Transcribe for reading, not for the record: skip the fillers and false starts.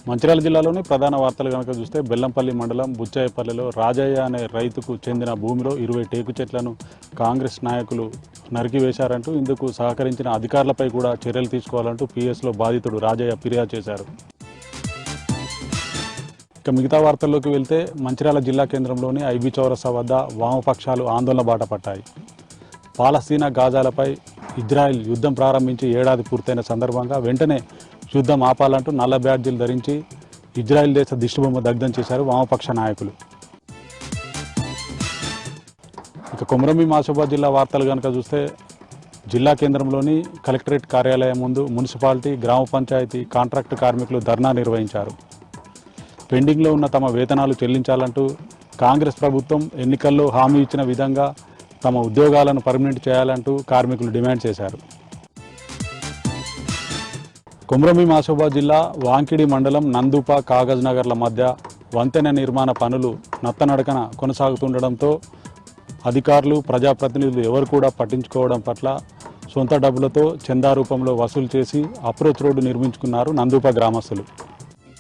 మంచిర్యాల జిల్లాలోని ప్రధాన వార్తలు కనుక చూస్తే బెల్లంపల్లి మండలం బుచ్చాయపల్లిలో రాజయ్య అనే రైతుకు చెందిన భూమిలో 20 టేకు చెట్లను కాంగ్రెస్ నాయకులు నరికివేశారంటూ ఇందుకు సహకరించిన అధికారులపై కూడా చర్యలు తీసుకోవాలంటూ పిఎస్లో బాధితుడు రాజయ్య ఫిర్యాదు చేశారు. ఇక మిగతా వార్తల్లోకి వెళ్తే మంచిర్యాల జిల్లా కేంద్రంలోని ఐబీ చౌరస్తా వద్ద వామపక్షాలు ఆందోళన బాట పట్టాయి. పాలస్తీనా గాజాలపై ఇజ్రాయెల్ యుద్ధం ప్రారంభించి ఏడాది పూర్తయిన సందర్భంగా వెంటనే యుద్ధం ఆపాలంటూ నల్ల బ్యాడ్జీలు ధరించి ఇజ్రాయెల్ దేశ దిష్టిబొమ్మ దగ్ధం చేశారు వామపక్ష నాయకులు. ఇక కొమరంభీం ఆసిఫాబాద్ జిల్లా వార్తలు కనుక చూస్తే జిల్లా కేంద్రంలోని కలెక్టరేట్ కార్యాలయం ముందు మున్సిపాలిటీ, గ్రామ పంచాయతీ కాంట్రాక్టు కార్మికులు ధర్నా నిర్వహించారు. పెండింగ్లో ఉన్న తమ వేతనాలు చెల్లించాలంటూ కాంగ్రెస్ ప్రభుత్వం ఎన్నికల్లో హామీ ఇచ్చిన విధంగా తమ ఉద్యోగాలను పర్మనెంట్ చేయాలంటూ కార్మికులు డిమాండ్ చేశారు. కొమరంభీం ఆసిఫాబాద్ జిల్లా వాంకిడి మండలం నందుప, కాగజ్ నగర్ల మధ్య వంతెన నిర్మాణ పనులు నత్తనడకన కొనసాగుతుండడంతో అధికారులు, ప్రజాప్రతినిధులు ఎవరు కూడా పట్టించుకోవడం పట్ల సొంత డబ్బులతో చందా రూపంలో వసూలు చేసి అప్రోచ్ రోడ్డు నిర్మించుకున్నారు నందుప గ్రామస్తులు.